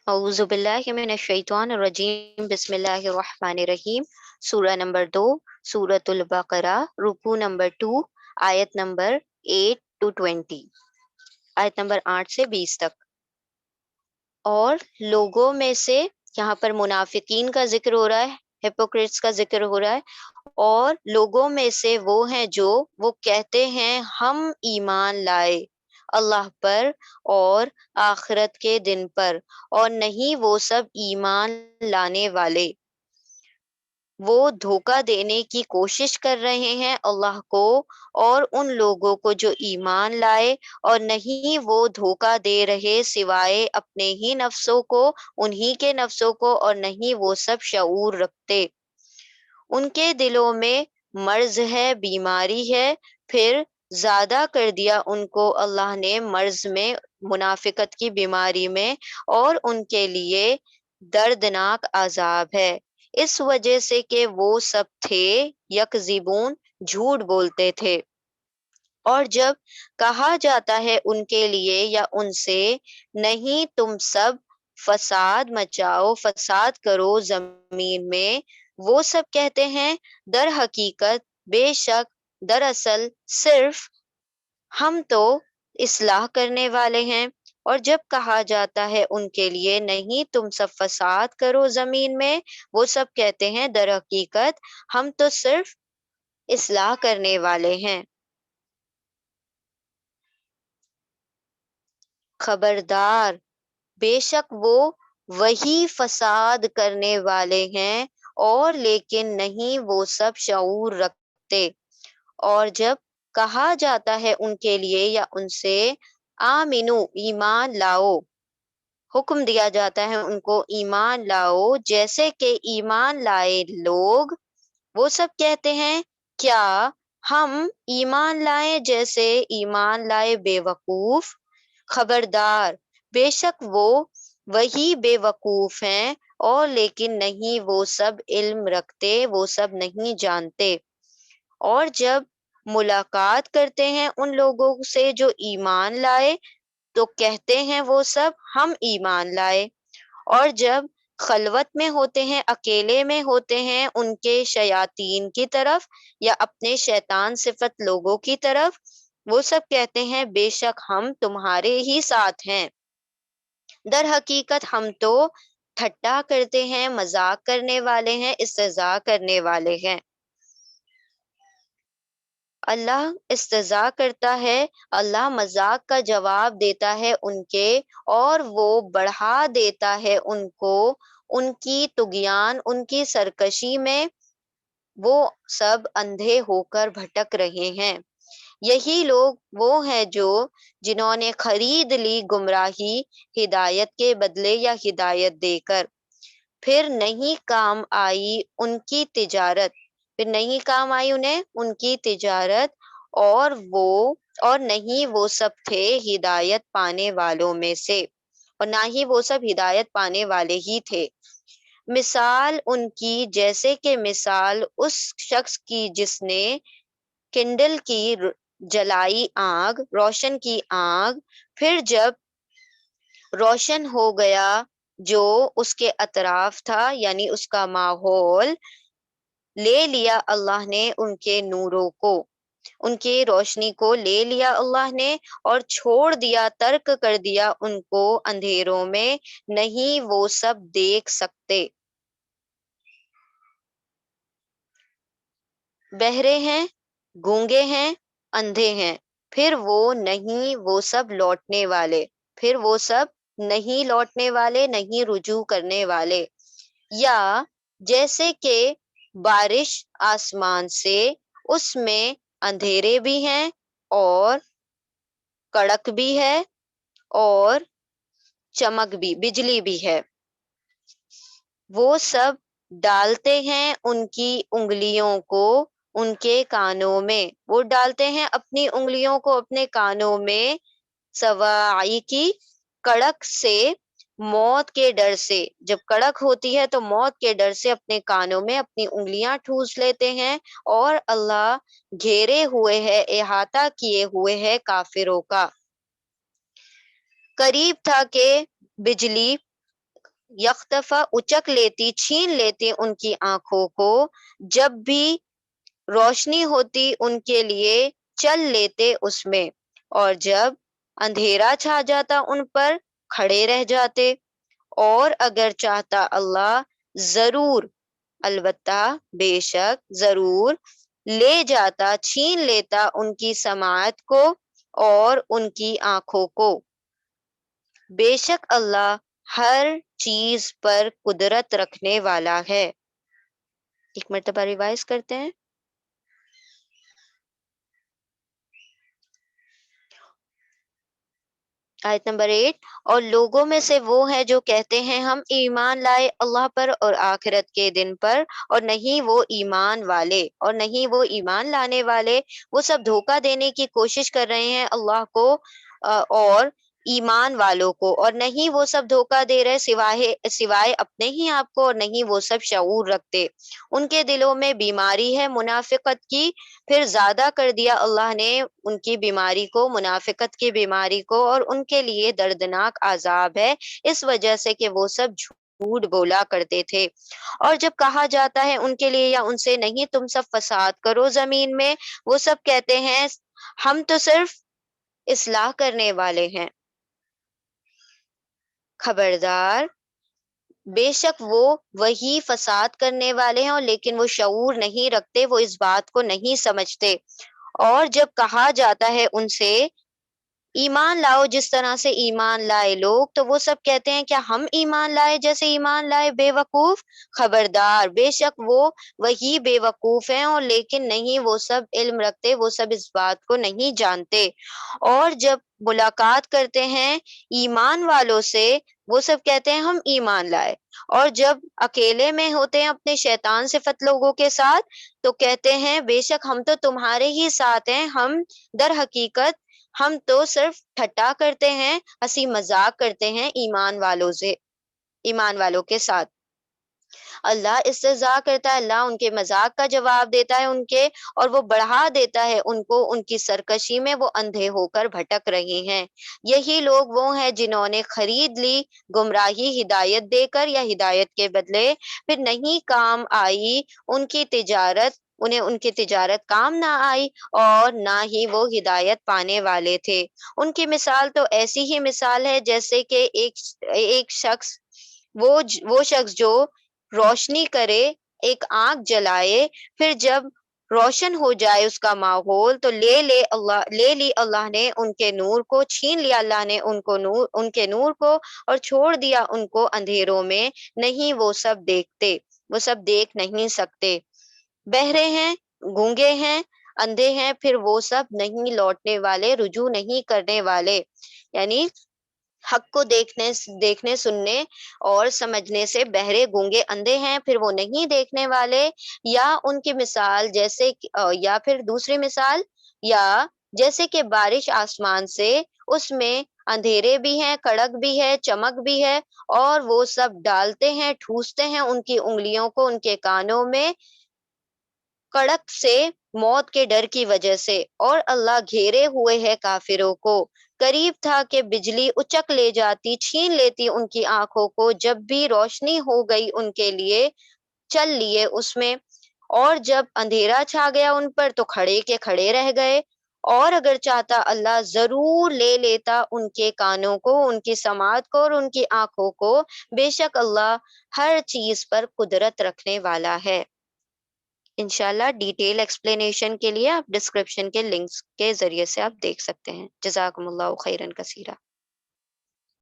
اعوذ باللہ من الشیطان الرجیم، بسم اللہ الرحمن الرحیم۔ سورہ نمبر 2، سورۃ البقرہ، رکوع نمبر 2، آیت نمبر 8 to 20، آیت نمبر 8 سے 20 تک۔ اور لوگوں میں سے، یہاں پر منافقین کا ذکر ہو رہا ہے، ہپوکریٹس کا ذکر ہو رہا ہے۔ اور لوگوں میں سے وہ ہیں جو وہ کہتے ہیں ہم ایمان لائے اللہ پر اور آخرت کے دن پر، اور نہیں وہ سب ایمان لانے والے۔ وہ دھوکہ دینے کی کوشش کر رہے ہیں اللہ کو اور ان لوگوں کو جو ایمان لائے، اور نہیں وہ دھوکہ دے رہے سوائے اپنے ہی نفسوں کو، انہی کے نفسوں کو، اور نہیں وہ سب شعور رکھتے۔ ان کے دلوں میں مرض ہے، بیماری ہے، پھر زیادہ کر دیا ان کو اللہ نے مرض میں، منافقت کی بیماری میں، اور ان کے لیے دردناک عذاب ہے، اس وجہ سے کہ وہ سب تھے یکذبون، جھوٹ بولتے تھے۔ اور جب کہا جاتا ہے ان کے لیے یا ان سے، نہیں تم سب فساد مچاؤ، فساد کرو زمین میں، وہ سب کہتے ہیں در حقیقت، بے شک، دراصل، صرف ہم تو اصلاح کرنے والے ہیں۔ اور جب کہا جاتا ہے ان کے لیے، نہیں تم سب فساد کرو زمین میں، وہ سب کہتے ہیں در حقیقت ہم تو صرف اصلاح کرنے والے ہیں۔ خبردار، بے شک وہ وہی فساد کرنے والے ہیں، اور لیکن نہیں وہ سب شعور رکھتے۔ اور جب کہا جاتا ہے ان کے لیے یا ان سے، آمینو، ایمان لاؤ، حکم دیا جاتا ہے ان کو ایمان لاؤ جیسے کہ ایمان لائے لوگ، وہ سب کہتے ہیں کیا ہم ایمان لائیں جیسے ایمان لائے بے وقوف۔ خبردار، بے شک وہ وہی بے وقوف ہیں، اور لیکن نہیں وہ سب علم رکھتے، وہ سب نہیں جانتے۔ اور جب ملاقات کرتے ہیں ان لوگوں سے جو ایمان لائے، تو کہتے ہیں وہ سب ہم ایمان لائے۔ اور جب خلوت میں ہوتے ہیں، اکیلے میں ہوتے ہیں ان کے شیاطین کی طرف یا اپنے شیطان صفت لوگوں کی طرف، وہ سب کہتے ہیں بے شک ہم تمہارے ہی ساتھ ہیں، در حقیقت ہم تو ٹھٹا کرتے ہیں، مذاق کرنے والے ہیں، استہزاء کرنے والے ہیں۔ اللہ استہزاء کرتا ہے، اللہ مذاق کا جواب دیتا ہے ان کے، اور وہ بڑھا دیتا ہے ان کو ان کی طغیان، ان کی سرکشی میں، وہ سب اندھے ہو کر بھٹک رہے ہیں۔ یہی لوگ وہ ہیں جو جنہوں نے خرید لی گمراہی ہدایت کے بدلے یا ہدایت دے کر، پھر نہیں کام آئی ان کی تجارت، پھر نہیں کام آئی انہیں ان کی تجارت، اور نہیں وہ سب تھے ہدایت پانے والوں میں سے، اور نہ ہی وہ سب ہدایت پانے والے ہی تھے۔ مثال ان کی جیسے کہ مثال اس شخص کی جس نے کنڈل کی جلائی آگ، روشن کی آگ، پھر جب روشن ہو گیا جو اس کے اطراف تھا، یعنی اس کا ماحول، لے لیا اللہ نے ان کے نوروں کو، ان کی روشنی کو لے لیا اللہ نے، اور چھوڑ دیا، ترک کر دیا ان کو اندھیروں میں، نہیں وہ سب دیکھ سکتے۔ بہرے ہیں، گونگے ہیں، اندھے ہیں، پھر وہ نہیں وہ سب لوٹنے والے، پھر وہ سب نہیں لوٹنے والے، نہیں رجوع کرنے والے۔ یا جیسے کہ بارش آسمان سے، اس میں اندھیرے بھی ہیں اور کڑک بھی ہے اور چمک بھی، بجلی بھی ہے، وہ سب ڈالتے ہیں ان کی انگلیوں کو ان کے کانوں میں، وہ ڈالتے ہیں اپنی انگلیوں کو اپنے کانوں میں، سواعی کی، کڑک سے، موت کے ڈر سے، جب کڑک ہوتی ہے تو موت کے ڈر سے اپنے کانوں میں اپنی انگلیاں ٹھوس لیتے ہیں، اور اللہ گھیرے ہوئے ہے، احاطہ کیے ہوئے ہے کافروں کا۔ قریب تھا کہ بجلی یختفا اچک لیتی، چھین لیتی ان کی آنکھوں کو، جب بھی روشنی ہوتی ان کے لیے چل لیتے اس میں، اور جب اندھیرا چھا جاتا ان پر کھڑے رہ جاتے، اور اگر چاہتا اللہ ضرور، البتہ بے شک ضرور، لے جاتا، چھین لیتا ان کی سماعت کو اور ان کی آنکھوں کو، بے شک اللہ ہر چیز پر قدرت رکھنے والا ہے۔ ایک مرتبہ ریوائز کرتے ہیں۔ آیت نمبر 8، اور لوگوں میں سے وہ ہیں جو کہتے ہیں ہم ایمان لائے اللہ پر اور آخرت کے دن پر، اور نہیں وہ ایمان والے، اور نہیں وہ ایمان لانے والے، وہ سب دھوکہ دینے کی کوشش کر رہے ہیں اللہ کو اور ایمان والوں کو، اور نہیں وہ سب دھوکہ دے رہے سوائے اپنے ہی آپ کو، اور نہیں وہ سب شعور رکھتے۔ ان کے دلوں میں بیماری ہے منافقت کی، پھر زیادہ کر دیا اللہ نے ان کی بیماری کو، منافقت کی بیماری کو، اور ان کے لیے دردناک عذاب ہے، اس وجہ سے کہ وہ سب جھوٹ بولا کرتے تھے۔ اور جب کہا جاتا ہے ان کے لیے یا ان سے نہیں تم سب فساد کرو زمین میں، وہ سب کہتے ہیں ہم تو صرف اصلاح کرنے والے ہیں۔ خبردار، بے شک وہ وہی فساد کرنے والے ہیں، اور لیکن وہ شعور نہیں رکھتے، وہ اس بات کو نہیں سمجھتے۔ اور جب کہا جاتا ہے ان سے ایمان لاؤ جس طرح سے ایمان لائے لوگ، تو وہ سب کہتے ہیں کیا ہم ایمان لائے جیسے ایمان لائے، بے وقوف۔ خبردار، بے شک وہ وہی بے وقوف ہیں، اور لیکن نہیں وہ سب علم رکھتے، وہ سب اس بات کو نہیں جانتے۔ اور جب ملاقات کرتے ہیں ایمان والوں سے، وہ سب کہتے ہیں ہم ایمان لائے، اور جب اکیلے میں ہوتے ہیں اپنے شیطان صفت لوگوں کے ساتھ، تو کہتے ہیں بے شک ہم تو تمہارے ہی ساتھ ہیں، ہم در حقیقت ہم تو صرف ٹھٹا کرتے ہیں، ہنسی مذاق کرتے ہیں ایمان والوں سے، ایمان والوں کے ساتھ۔ اللہ استہزاء کرتا ہے، اللہ ان کے مذاق کا جواب دیتا ہے ان کے، اور وہ بڑھا دیتا ہے ان کو ان کی سرکشی میں، وہ اندھے ہو کر بھٹک رہے ہیں۔ یہی لوگ وہ ہیں جنہوں نے خرید لی گمراہی ہدایت دے کر یا ہدایت کے بدلے، پھر نہیں کام آئی ان کی تجارت، انہیں ان کی تجارت کام نہ آئی، اور نہ ہی وہ ہدایت پانے والے تھے۔ ان کی مثال تو ایسی ہی مثال ہے جیسے کہ ایک شخص، وہ شخص جو روشنی کرے، ایک آنکھ جلائے، پھر جب روشن ہو جائے اس کا ماحول تو لے لی اللہ نے ان کے نور کو، چھین لیا اللہ نے ان کے نور کو، اور چھوڑ دیا ان کو اندھیروں میں، نہیں وہ سب دیکھتے، وہ سب دیکھ نہیں سکتے، بہرے ہیں، گونگے ہیں، اندھے ہیں، پھر وہ سب نہیں لوٹنے والے، رجوع نہیں کرنے والے، یعنی حق کو دیکھنے سننے اور سمجھنے سے بہرے گونگے اندھے ہیں، پھر وہ نہیں دیکھنے والے۔ یا ان کی مثال جیسے یا پھر دوسری مثال، یا جیسے کہ بارش آسمان سے، اس میں اندھیرے بھی ہیں، کڑک بھی ہے، چمک بھی ہے، اور وہ سب ڈالتے ہیں، ٹھوستے ہیں ان کی انگلیوں کو ان کے کانوں میں، کڑک سے، موت کے ڈر کی وجہ سے، اور اللہ گھیرے ہوئے ہے کافروں کو۔ قریب تھا کہ بجلی اچک لے جاتی، چھین لیتی ان کی آنکھوں کو، جب بھی روشنی ہو گئی ان کے لیے چل لیے اس میں، اور جب اندھیرا چھا گیا ان پر تو کھڑے کے کھڑے رہ گئے، اور اگر چاہتا اللہ ضرور لے لیتا ان کے کانوں کو، ان کی سماعت کو، اور ان کی آنکھوں کو، بے شک اللہ ہر چیز پر قدرت رکھنے والا ہے۔ انشاءاللہ ڈیٹیل ایکسپلینیشن کے لیے آپ ڈسکرپشن کے لنکس کے ذریعے سے آپ دیکھ سکتے ہیں۔ جزاکم اللہ خیرا کثیرا۔